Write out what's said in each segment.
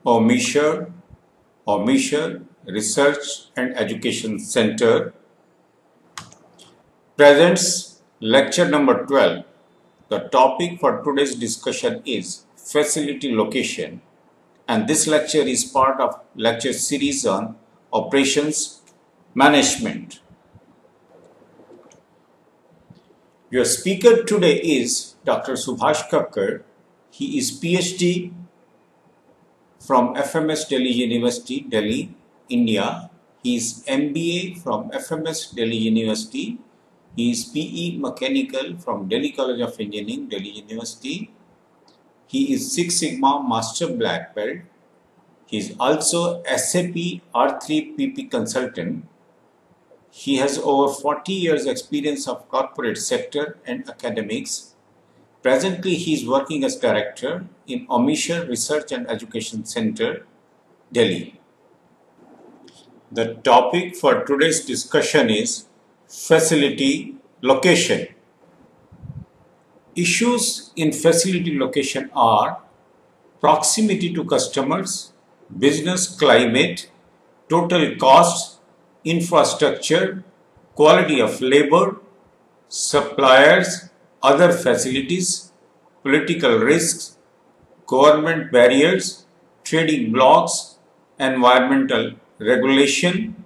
Omisher Research and Education Center presents lecture number 12. The topic for today's discussion is facility location, and this lecture is part of lecture series on operations management. Your speaker today is Dr. Subhash Kakkar. He is PhD from FMS Delhi University, Delhi, India. He is MBA from FMS Delhi University. He is PE Mechanical from Delhi College of Engineering, Delhi University. He is Six Sigma Master Black Belt. He is also SAP R3PP consultant. He has over 40 years experience of corporate sector and academics. Presently, he is working as director in Omisher Research and Education Center, Delhi. The topic for today's discussion is facility location. Issues in facility location are proximity to customers, business climate, total costs, infrastructure, quality of labor, suppliers, other facilities, political risks, government barriers, trading blocks, environmental regulation,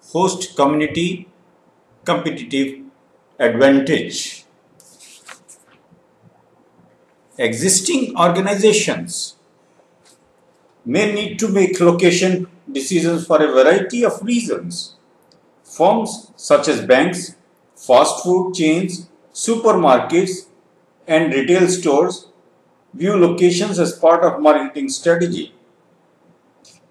host community, competitive advantage. Existing organizations may need to make location decisions for a variety of reasons. Firms such as banks, fast food chains, supermarkets, and retail stores view locations as part of marketing strategy,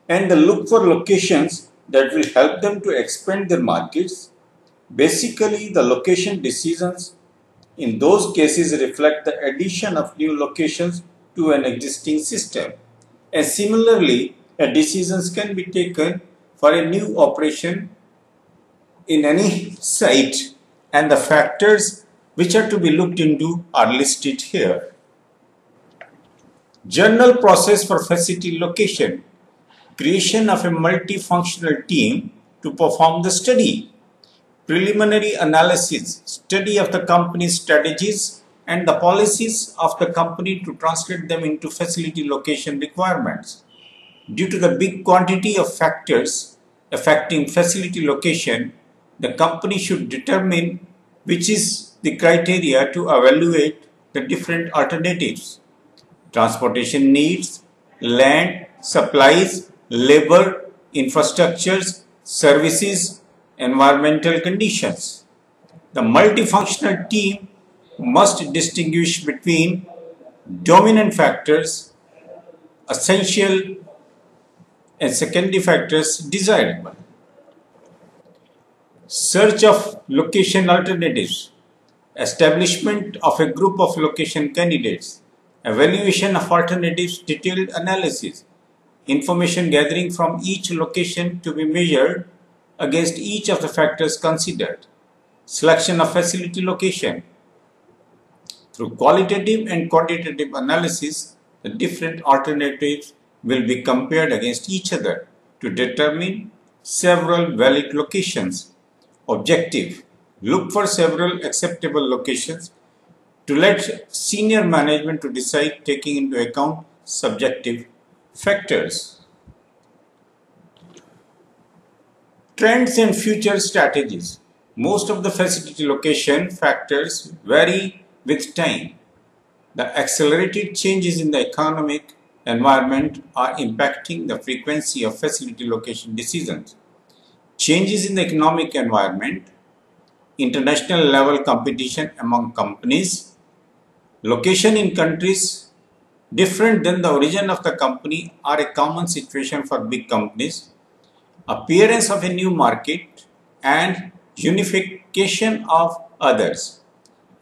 and they look for locations that will help them to expand their markets. Basically, the location decisions in those cases reflect the addition of new locations to an existing system. And similarly, decisions can be taken for a new operation in any site, and the factors which are to be looked into are listed here. General process for facility location: creation of a multifunctional team to perform the study, preliminary analysis, study of the company's strategies and the policies of the company to translate them into facility location requirements. Due to the big quantity of factors affecting facility location, the company should determine which is the criteria to evaluate the different alternatives: transportation needs, land, supplies, labor, infrastructures, services, environmental conditions. The multifunctional team must distinguish between dominant factors, essential, and secondary factors desirable. Search of location alternatives, establishment of a group of location candidates, evaluation of alternatives, detailed analysis, information gathering from each location to be measured against each of the factors considered, selection of facility location. Through qualitative and quantitative analysis, the different alternatives will be compared against each other to determine several valid locations. Objective: look for several acceptable locations to let senior management to decide, taking into account subjective factors. Trends and future strategies. Most of the facility location factors vary with time. The accelerated changes in the economic environment are impacting the frequency of facility location decisions. Changes in the economic environment, international level competition among companies, location in countries different than the origin of the company are a common situation for big companies, appearance of a new market, and unification of others.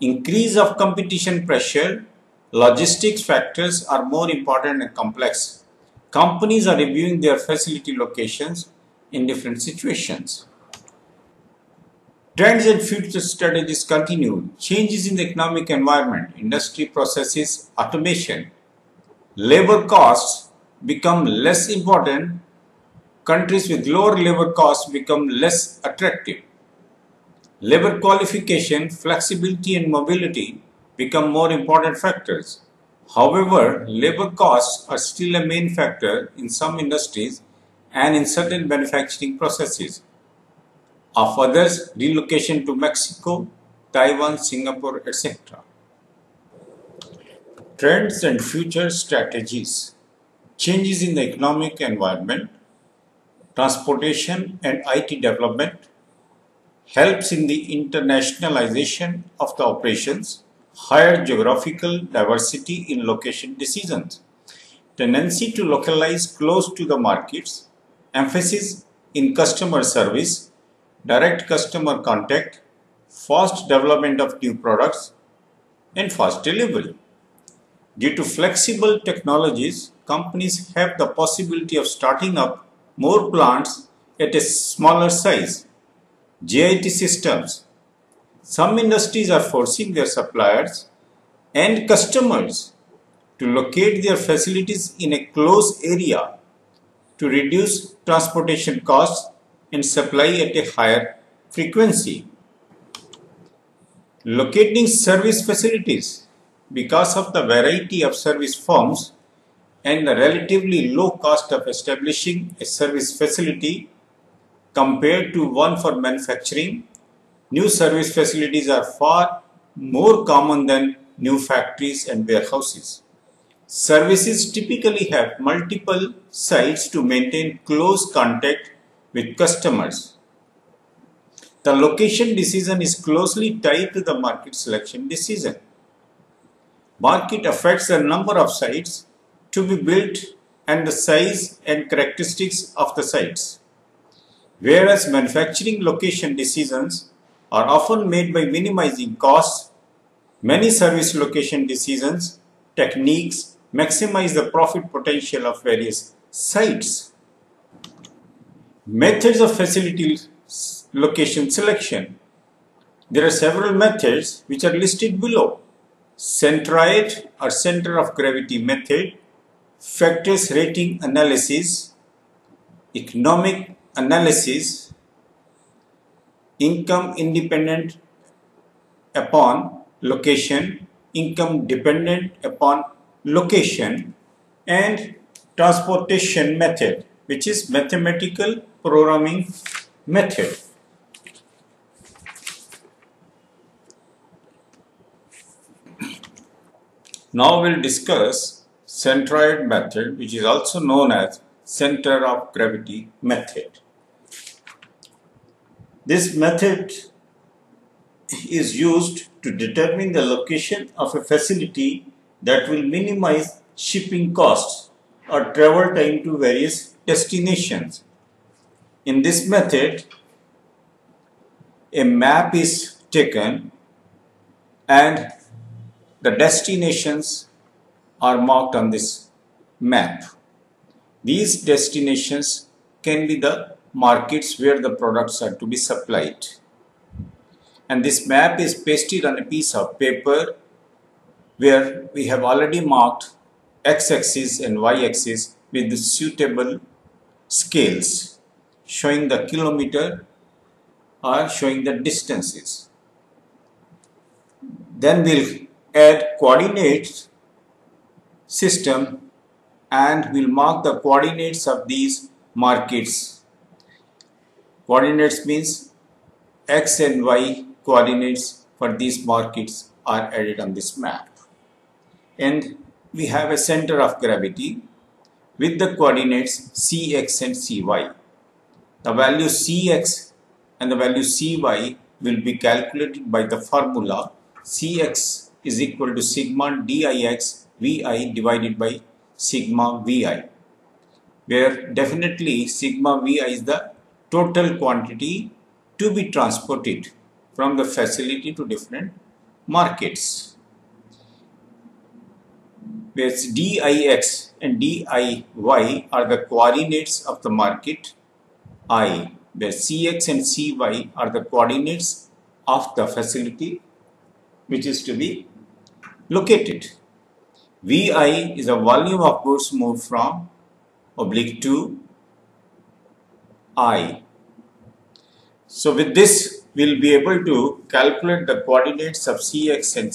Increase of competition pressure, logistics factors are more important and complex. Companies are reviewing their facility locations in different situations. Trends and future strategies continue. Changes in the economic environment, industry processes, automation, labor costs, become less important, countries with lower labor costs become less attractive. Labor qualification, flexibility and mobility become more important factors. However, labor costs are still a main factor in some industries and in certain manufacturing processes. Of others, relocation to Mexico, Taiwan, Singapore, etc. Trends and future strategies. Changes in the economic environment, transportation and IT development helps in the internationalization of the operations, higher geographical diversity in location decisions, tendency to localize close to the markets, emphasis in customer service, direct customer contact, fast development of new products, and fast delivery. Due to flexible technologies, companies have the possibility of starting up more plants at a smaller size. JIT systems. Some industries are forcing their suppliers and customers to locate their facilities in a close area to reduce transportation costs and supply at a higher frequency. Locating service facilities. Because of the variety of service forms and the relatively low cost of establishing a service facility compared to one for manufacturing, new service facilities are far more common than new factories and warehouses. Services typically have multiple sites to maintain close contact with customers. The location decision is closely tied to the market selection decision. Market affects the number of sites to be built and the size and characteristics of the sites. Whereas manufacturing location decisions are often made by minimizing costs, many service location decisions techniques maximize the profit potential of various sites. Methods of facility location selection. There are several methods which are listed below. Centroid or center of gravity method, factors rating analysis, economic analysis, income independent upon location, income dependent upon location, and transportation method, which is mathematical programming method. Now we'll discuss centroid method, which is also known as center of gravity method. This method is used to determine the location of a facility that will minimize shipping costs or travel time to various destinations. In this method, a map is taken and the destinations are marked on this map. These destinations can be the markets where the products are to be supplied. And this map is pasted on a piece of paper where we have already marked x-axis and y-axis with the suitable scales showing the kilometer or showing the distances. Then we'll add coordinate system and we'll mark the coordinates of these markets. Coordinates means x and y coordinates for these markets are added on this map. And we have a center of gravity with the coordinates cx and cy. The value cx and the value cy will be calculated by the formula cx is equal to sigma dix vi divided by sigma vi, where definitely sigma vi is the total quantity to be transported from the facility to different markets. Where dix and diy are the coordinates of the market I, where cx and cy are the coordinates of the facility which is to be located. Vi is the volume of goods moved from oblique 2i. So with this, we'll be able to calculate the coordinates of Cx and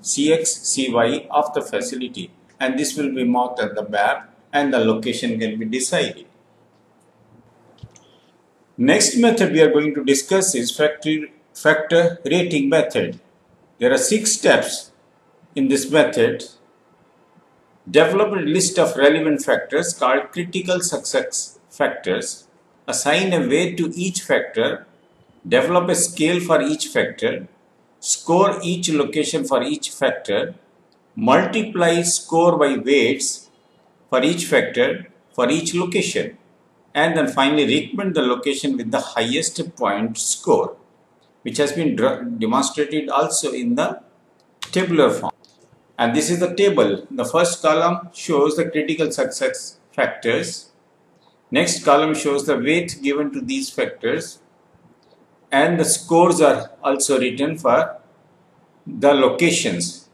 Cx, Cy of the facility, and this will be marked on the map and the location can be decided. Next method we are going to discuss is factor rating method. There are 6 steps in this method. Develop a list of relevant factors called critical success factors. Assign a weight to each factor. Develop a scale for each factor. Score each location for each factor. Multiply score by weights for each factor for each location. And then finally recommend the location with the highest point score, which has been demonstrated also in the tabular form. And this is the table. The first column shows the critical success factors. Next column shows the weight given to these factors. And the scores are also written for the locations.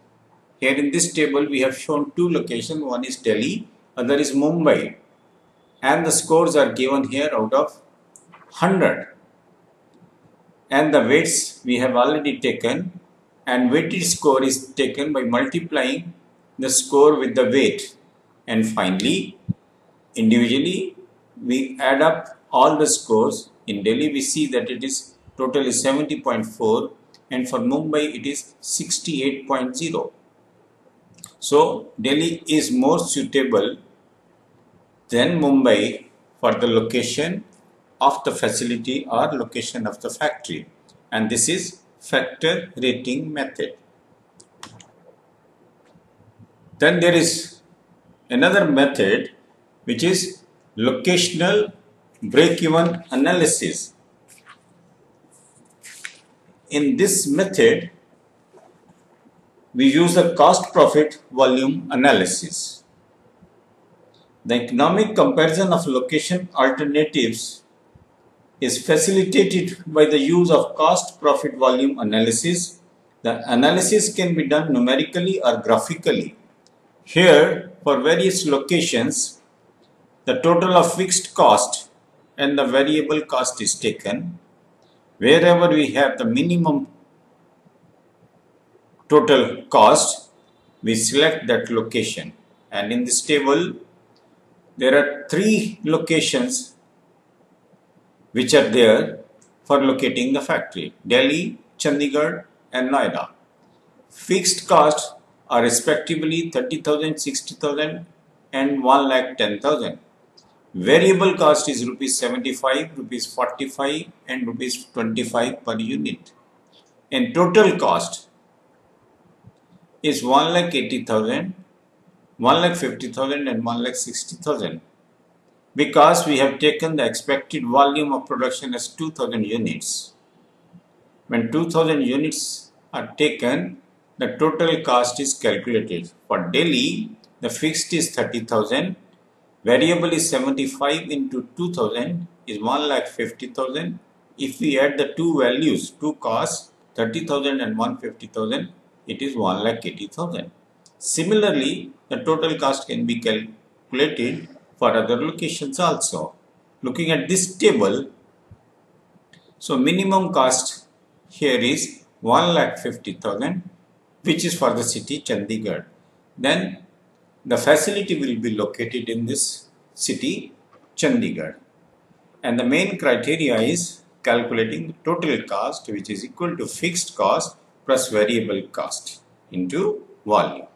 Here in this table we have shown 2 locations. One is Delhi, other is Mumbai. And the scores are given here out of 100. And the weights we have already taken, and weighted score is taken by multiplying the score with the weight. And finally, individually, we add up all the scores. In Delhi, we see that it is total is 70.4, and for Mumbai, it is 68.0. So, Delhi is more suitable than Mumbai for the location of the facility or location of the factory, and this is factor rating method. Then there is another method which is locational break-even analysis. In this method, we use the cost profit volume analysis. The economic comparison of location alternatives is facilitated by the use of cost profit volume analysis. The analysis can be done numerically or graphically. Here, for various locations, the total of fixed cost and the variable cost is taken. Wherever we have the minimum total cost, we select that location. And in this table, there are 3 locations which are there for locating the factory: Delhi, Chandigarh and Noida. Fixed costs are respectively 30,000, 60,000 and 1,10,000. Variable cost is rupees 75, rupees 45 and rupees 25 per unit. And total cost is 1,80,000, 1,50,000 and 1,60,000. Because we have taken the expected volume of production as 2,000 units. When 2,000 units are taken, the total cost is calculated. For Delhi, the fixed is 30,000, variable is 75 into 2,000 is 1,50,000. If we add the 2 values, 2 costs, 30,000 and 150,000, it is 1,80,000. Similarly, the total cost can be calculated for other locations also. Looking at this table, so minimum cost here is 1,50,000, which is for the city Chandigarh. Then the facility will be located in this city Chandigarh. And the main criteria is calculating the total cost, which is equal to fixed cost plus variable cost into volume.